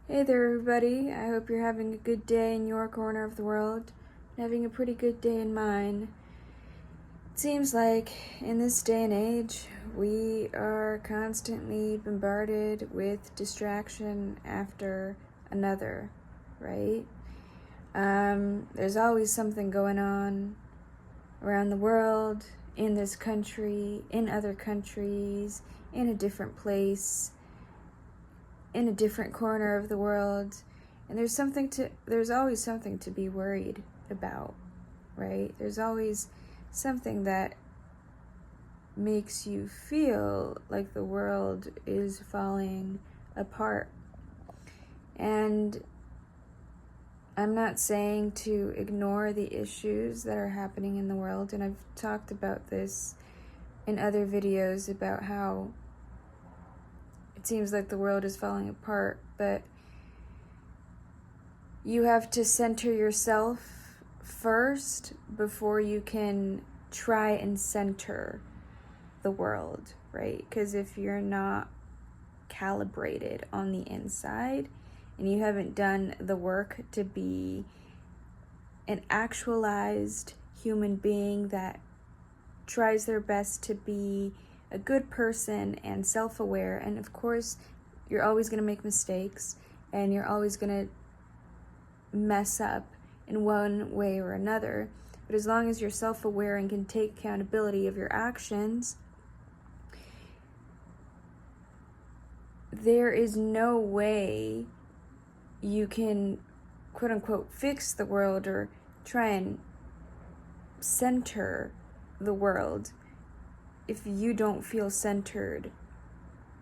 Hey there, everybody. I hope you're having a good day in your corner of the world, and having a pretty good day in mine. It seems like in this day and age, we are constantly bombarded with distraction after another, right? There's always something going on around the world, in this country, in other countries, in a different place, in a different corner of the world, and there's always something to be worried about, right? There's always something that makes you feel like the world is falling apart. And I'm not saying to ignore the issues that are happening in the world, and I've talked about this in other videos about how it seems like the world is falling apart, but you have to center yourself first before you can try and center the world, right? Because if you're not calibrated on the inside and you haven't done the work to be an actualized human being that tries their best to be a good person and self-aware, and of course you're always going to make mistakes and you're always going to mess up in one way or another, but as long as you're self-aware and can take accountability of your actions, there is no way you can quote-unquote fix the world or try and center the world if you don't feel centered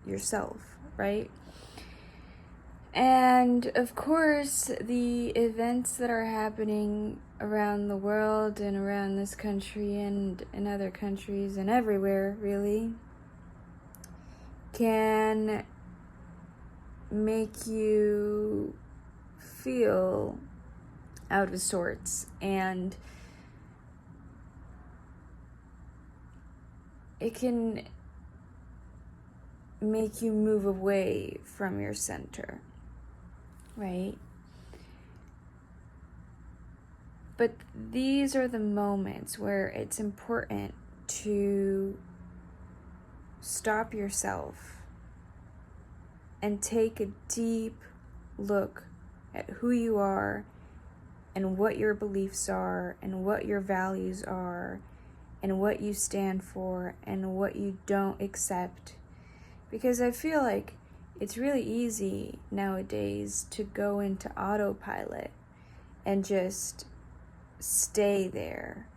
yourself, right? And of course, the events that are happening around the world and around this country and in other countries and everywhere, really, can make you feel out of sorts, and it can make you move away from your center, right? But these are the moments where it's important to stop yourself and take a deep look at who you are and what your beliefs are and what your values are and what you stand for and what you don't accept. Because I feel like it's really easy nowadays to go into autopilot and just stay there,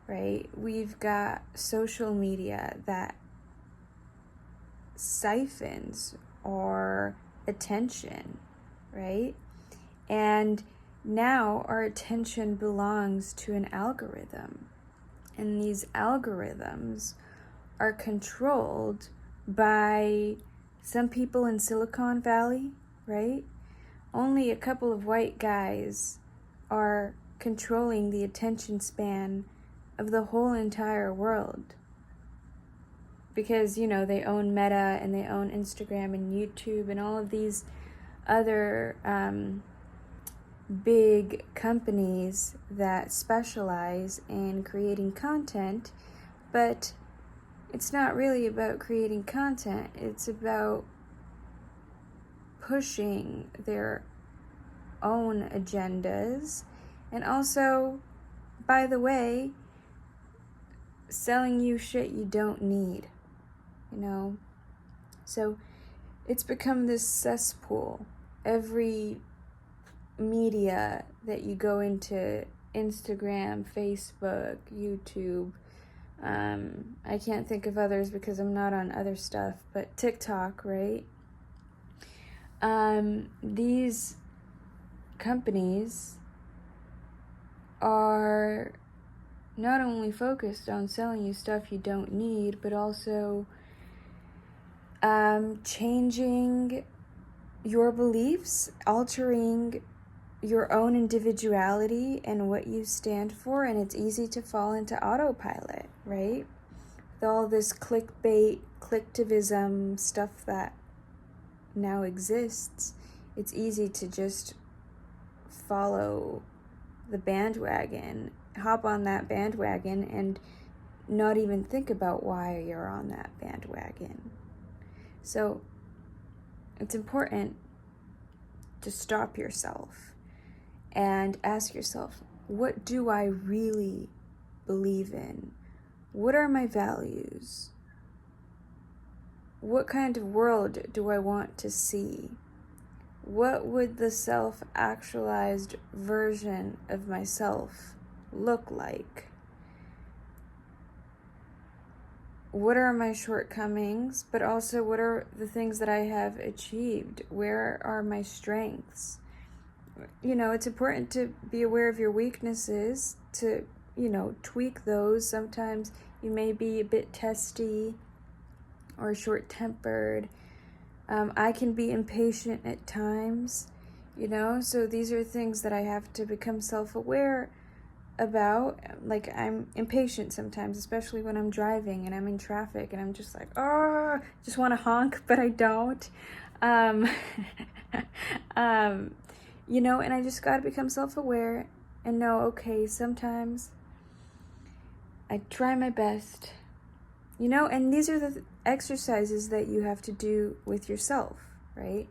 right? We've got social media that siphons our attention, right? And now our attention belongs to an algorithm. And these algorithms are controlled by some people in Silicon Valley, right? Only a couple of white guys are controlling the attention span of the whole entire world. Because, they own Meta and they own Instagram and YouTube and all of these other big companies that specialize in creating content, but it's not really about creating content. It's about pushing their own agendas, and also, by the way, selling you shit you don't need, So it's become this cesspool. Every media that you go into, Instagram, Facebook, YouTube, I can't think of others because I'm not on other stuff, but TikTok, right? These companies are not only focused on selling you stuff you don't need, but also changing your beliefs, altering your own individuality and what you stand for, and it's easy to fall into autopilot, right? With all this clickbait, clicktivism stuff that now exists, it's easy to just follow the bandwagon, hop on that bandwagon, and not even think about why you're on that bandwagon. So it's important to stop yourself and ask yourself, what do I really believe in? What are my values? What kind of world do I want to see? What would the self-actualized version of myself look like? What are my shortcomings, but also what are the things that I have achieved? Where are my strengths? You know, it's important to be aware of your weaknesses, to, tweak those. Sometimes you may be a bit testy or short-tempered. I can be impatient at times, so these are things that I have to become self-aware about. Like, I'm impatient sometimes, especially when I'm driving and I'm in traffic and I'm just like, oh, just want to honk, but I don't. And I just got to become self-aware and know, okay, sometimes I try my best, and these are the exercises that you have to do with yourself, right?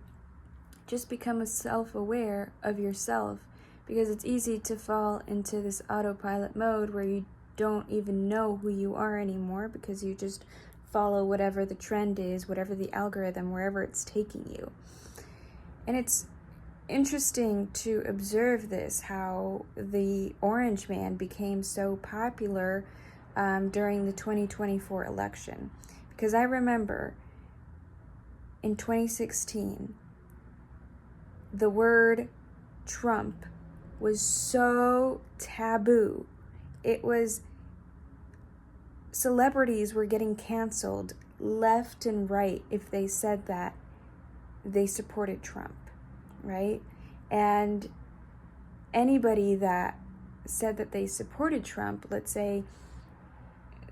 Just become self-aware of yourself, because it's easy to fall into this autopilot mode where you don't even know who you are anymore, because you just follow whatever the trend is, whatever the algorithm, wherever it's taking you. And it's interesting to observe this, how the Orange Man became so popular during the 2024 election. Because I remember in 2016, the word Trump was so taboo. It was, celebrities were getting canceled left and right if they said that they supported Trump, right? And anybody that said that they supported Trump, let's say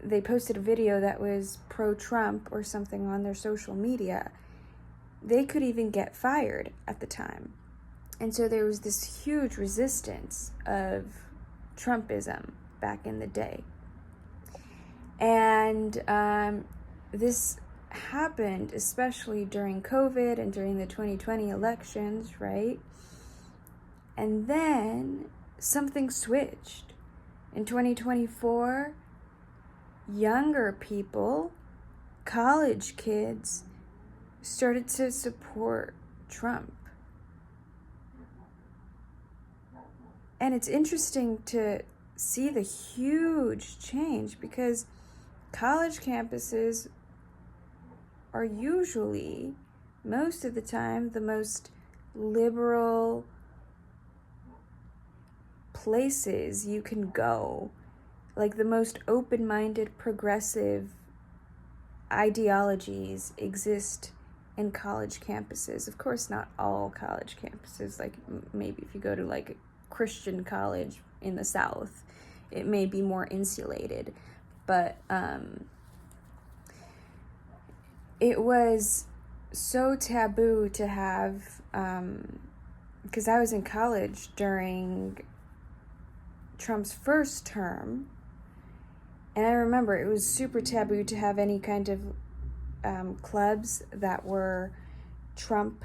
they posted a video that was pro-Trump or something on their social media, they could even get fired at the time. And so there was this huge resistance of Trumpism back in the day. And this happened especially during COVID and during the 2020 elections, right? And then something switched. In 2024, younger people, college kids, started to support Trump. And it's interesting to see the huge change, because college campuses are usually, most of the time, the most liberal places you can go. Like, the most open-minded, progressive ideologies exist in college campuses. Of course, not all college campuses. Like, maybe if you go to like a Christian college in the South, it may be more insulated. But it was so taboo to have, because I was in college during Trump's first term, and I remember it was super taboo to have any kind of clubs that were Trump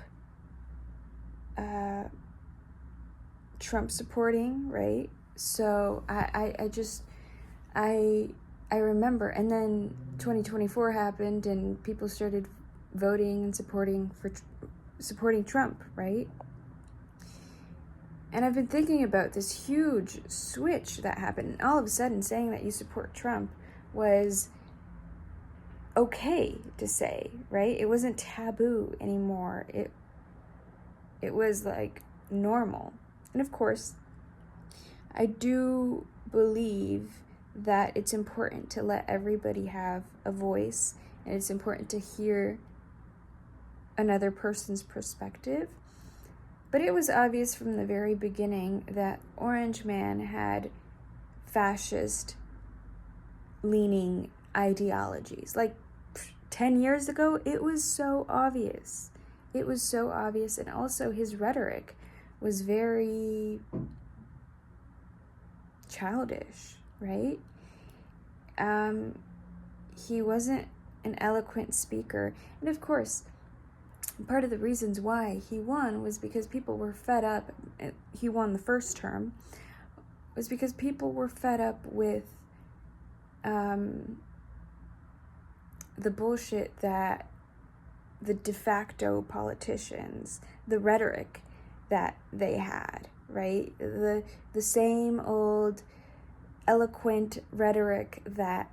supporting, right? So I remember, and then 2024 happened, and people started voting and supporting Trump, right? And I've been thinking about this huge switch that happened. And all of a sudden, saying that you support Trump was okay to say, right? It wasn't taboo anymore. It was like normal. And of course, I do believe that it's important to let everybody have a voice, and it's important to hear another person's perspective. But it was obvious from the very beginning that Orange Man had fascist-leaning ideologies. Like 10 years ago, it was so obvious. it was so obvious. And also his rhetoric was very childish, right? He wasn't an eloquent speaker. And of course, part of the reasons why he won was because people were fed up. He won the first term, was because people were fed up with the bullshit that the de facto politicians, the rhetoric that they had, right? The same old eloquent rhetoric that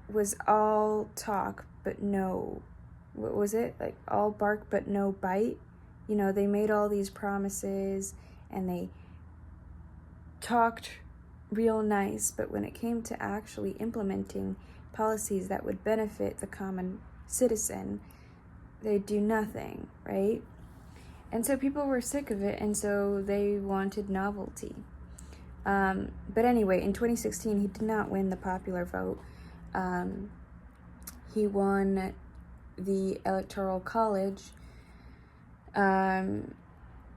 was all talk but no, what was it? Like all bark but no bite. You know, they made all these promises and they talked real nice, but when it came to actually implementing policies that would benefit the common citizen, they'd do nothing, right? And so people were sick of it, and so they wanted novelty. But anyway, in 2016, he did not win the popular vote. He won the Electoral College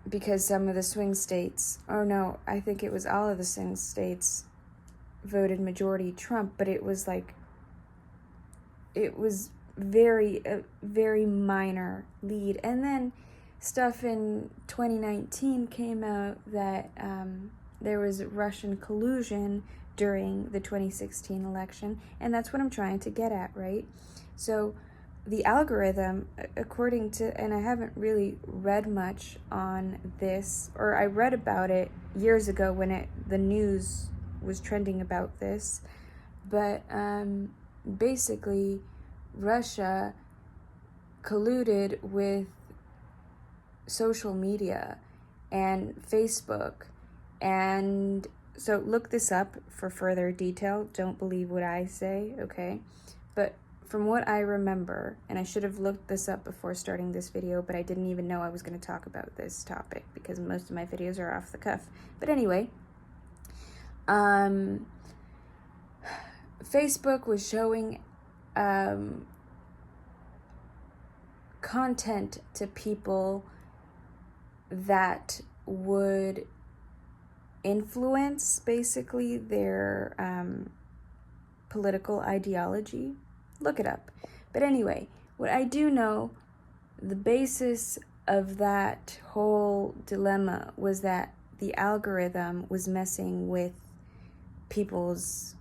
because some of the swing states, no, I think it was all of the swing states voted majority Trump, but it was like, it was very minor lead. And then stuff in 2019 came out that there was Russian collusion during the 2016 election, and that's what I'm trying to get at, right? So the algorithm, according to, and I haven't really read much on this, or I read about it years ago when the news was trending about this, but basically Russia colluded with social media and Facebook, and so look this up for further detail. Don't believe what I say, okay? But from what I remember, and I should have looked this up before starting this video, but I didn't even know I was going to talk about this topic because most of my videos are off the cuff. But anyway, Facebook was showing content to people that would influence basically their political ideology. Look it up. But anyway, what I do know, the basis of that whole dilemma was that the algorithm was messing with people's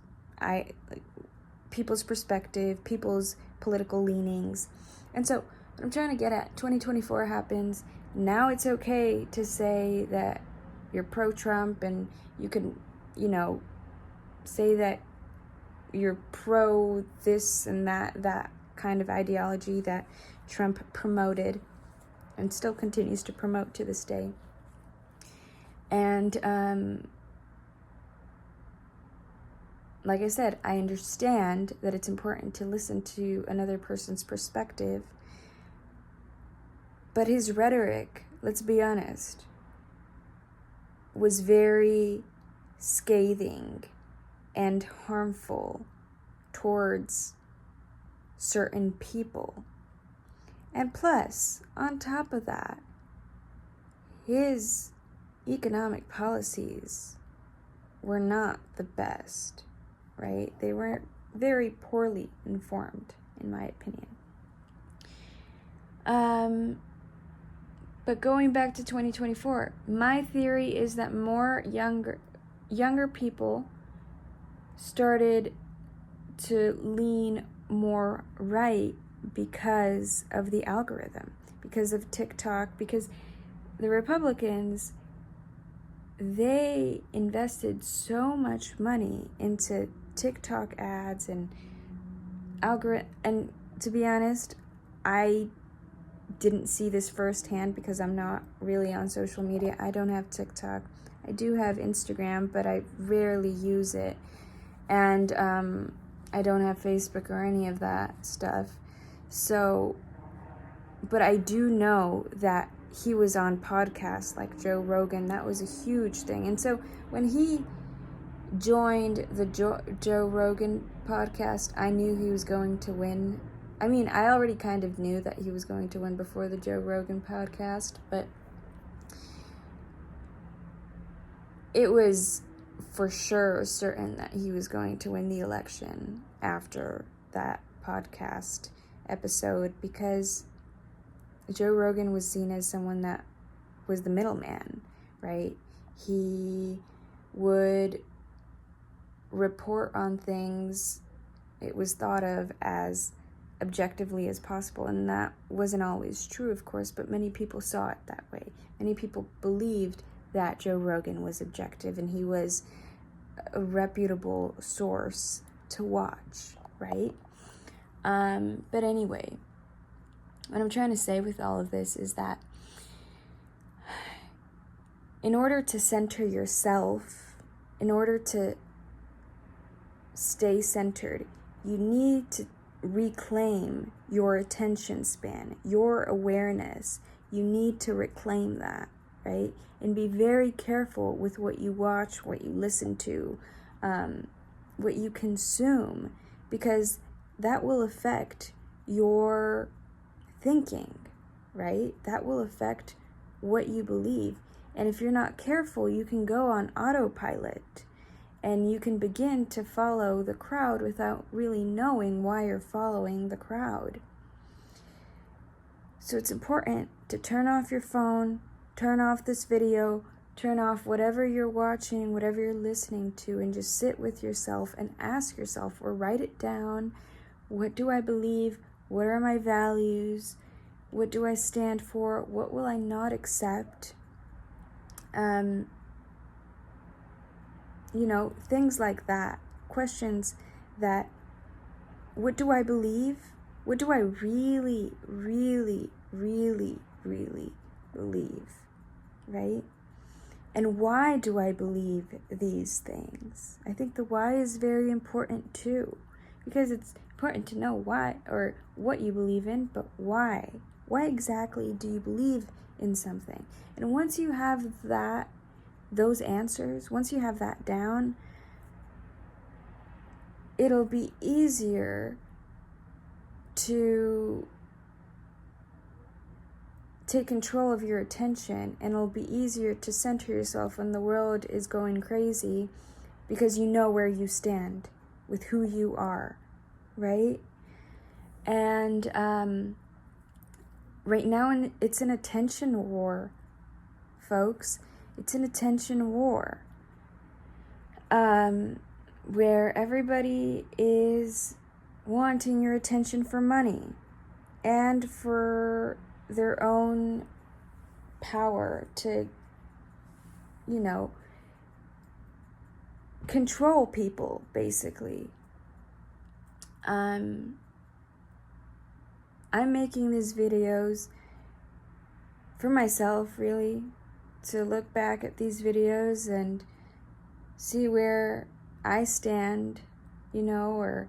perspective, people's political leanings. And so what I'm trying to get at, 2024 happens. Now it's okay to say that you're pro-Trump, and you can, say that you're pro this and that kind of ideology that Trump promoted and still continues to promote to this day. And like I said, I understand that it's important to listen to another person's perspective, but his rhetoric, let's be honest, was very scathing and harmful towards certain people. And plus, on top of that, his economic policies were not the best, right? They were very poorly informed, in my opinion. But going back to 2024, my theory is that more younger people started to lean more right because of the algorithm, because of TikTok, because the Republicans, they invested so much money into TikTok ads and algorithm. And to be honest, I didn't see this firsthand because I'm not really on social media. I don't have TikTok. I do have Instagram, but I rarely use it. And I don't have Facebook or any of that stuff. So, but I do know that he was on podcasts like Joe Rogan. That was a huge thing. And so when he joined the Joe Rogan podcast, I knew he was going to win I mean, I already kind of knew that he was going to win before the Joe Rogan podcast, but it was for sure certain that he was going to win the election after that podcast episode, because Joe Rogan was seen as someone that was the middleman, right? He would report on things, it was thought of as objectively as possible, and that wasn't always true, of course, but many people saw it that way. Many people believed that Joe Rogan was objective and he was a reputable source to watch, right? But anyway, what I'm trying to say with all of this is that in order to center yourself, in order to stay centered, you need to reclaim your attention span, your awareness. You need to reclaim that, right? And be very careful with what you watch, what you listen to, what you consume, because that will affect your thinking, right? That will affect what you believe. And if you're not careful, you can go on autopilot and you can begin to follow the crowd without really knowing why you're following the crowd. So it's important to turn off your phone, turn off this video, turn off whatever you're watching, whatever you're listening to, and just sit with yourself and ask yourself, or write it down. What do I believe? What are my values? What do I stand for? What will I not accept? Things like that. Questions that, what do I believe? What do I really, really, really, really believe? Right? And why do I believe these things? I think the why is very important too, because it's important to know why or what you believe in, but why? Why exactly do you believe in something? And once you have those answers, once you have that down, it'll be easier to take control of your attention, and it'll be easier to center yourself when the world is going crazy, because you know where you stand with who you are, right? And right now it's an attention war, folks. It's an attention war, where everybody is wanting your attention for money and for their own power to, control people, basically. I'm making these videos for myself, really, to look back at these videos and see where I stand, or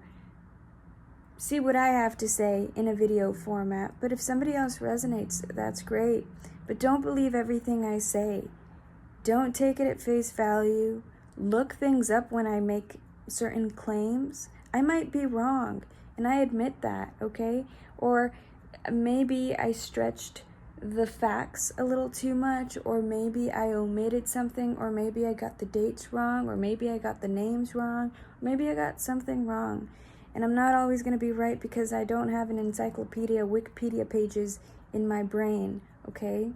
see what I have to say in a video format. But if somebody else resonates, that's great. But don't believe everything I say. Don't take it at face value. Look things up when I make certain claims. I might be wrong, and I admit that, okay? Or maybe I stretched the facts a little too much, or maybe I omitted something, or maybe I got the dates wrong, or maybe I got the names wrong, or maybe I got something wrong. And I'm not always going to be right, because I don't have an encyclopedia, Wikipedia pages in my brain, okay?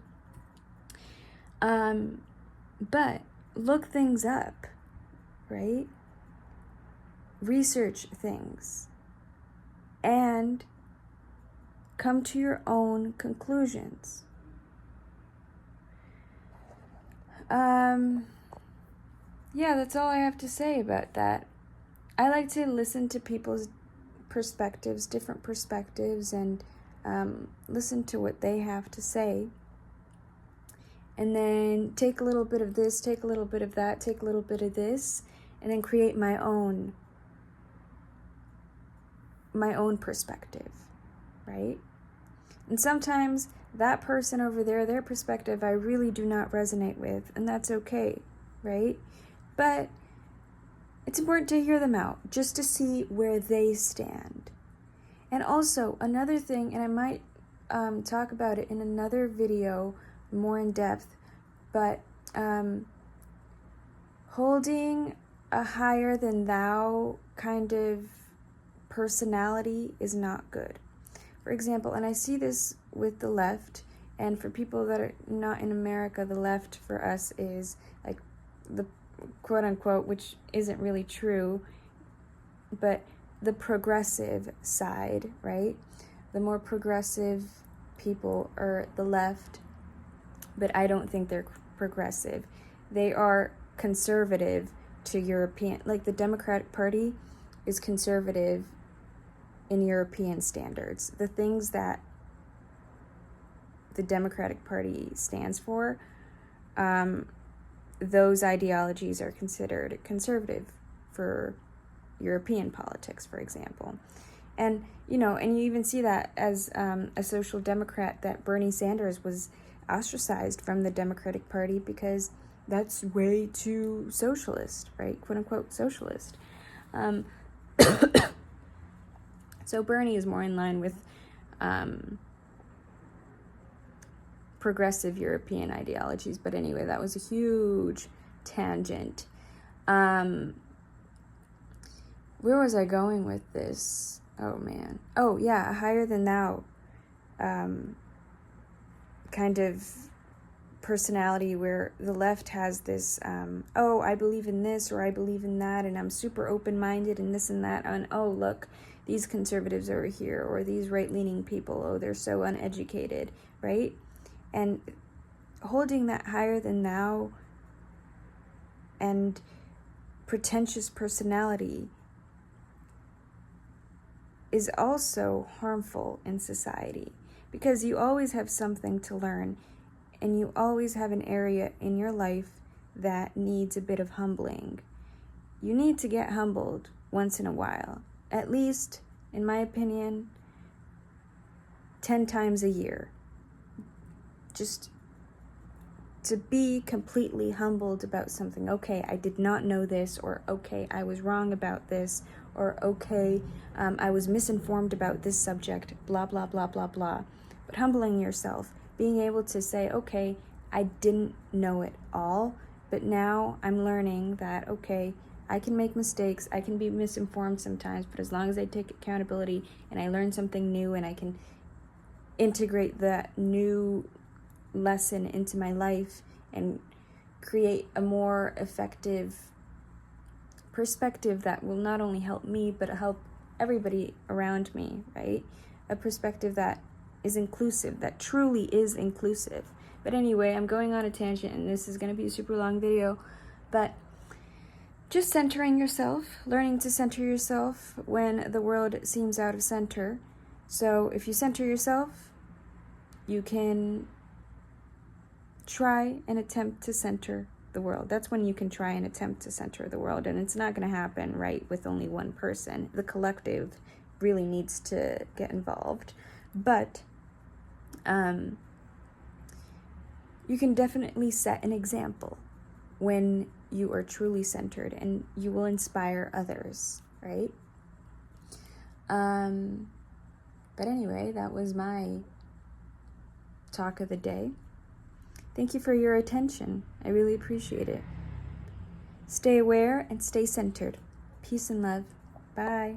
But look things up, right? Research things and come to your own conclusions. Yeah, that's all I have to say about that. I like to listen to people's perspectives, different perspectives, and listen to what they have to say. And then take a little bit of this, take a little bit of that, take a little bit of this, and then create my own perspective, right? And sometimes that person over there, their perspective, I really do not resonate with, and that's okay, right? But it's important to hear them out, just to see where they stand. And also, another thing, and I might talk about it in another video more in depth, but holding a higher than thou kind of personality is not good. For example, and I see this with the left, and for people that are not in America, the left for us is like the quote unquote, which isn't really true, but the progressive side, right? The more progressive people are the left, but I don't think they're progressive. They are conservative to European, like the Democratic Party is conservative in European standards. The things that the Democratic Party stands for, those ideologies are considered conservative for European politics, for example. And, you know, and you even see that as a social democrat, that Bernie Sanders was ostracized from the Democratic Party because that's way too socialist, right? Quote unquote socialist. So Bernie is more in line with progressive European ideologies. But anyway, that was a huge tangent. Where was I going with this? Oh, man. Oh, yeah, a higher than thou kind of personality where the left has this, oh, I believe in this or I believe in that, and I'm super open-minded and this and that, and oh, look, these conservatives over here, or these right-leaning people, oh, they're so uneducated, right? And holding that higher than thou and pretentious personality is also harmful in society, because you always have something to learn, and you always have an area in your life that needs a bit of humbling. You need to get humbled once in a while, at least, in my opinion, 10 times a year. Just to be completely humbled about something. Okay, I did not know this, or okay, I was wrong about this, or okay, I was misinformed about this subject, blah, blah, blah, blah, blah. But humbling yourself, being able to say, okay, I didn't know it all, but now I'm learning that, okay, I can make mistakes, I can be misinformed sometimes, but as long as I take accountability and I learn something new and I can integrate that new lesson into my life and create a more effective perspective that will not only help me but help everybody around me, right? A perspective that is inclusive, that truly is inclusive. But anyway, I'm going on a tangent and this is going to be a super long video, but just centering yourself, learning to center yourself when the world seems out of center. So if you center yourself, you can try and attempt to center the world. That's when you can try and attempt to center the world, and it's not going to happen, right, with only one person. The collective really needs to get involved, but you can definitely set an example when you are truly centered, and you will inspire others, right? But anyway, that was my talk of the day. Thank you for your attention. I really appreciate it. Stay aware and stay centered. Peace and love. Bye.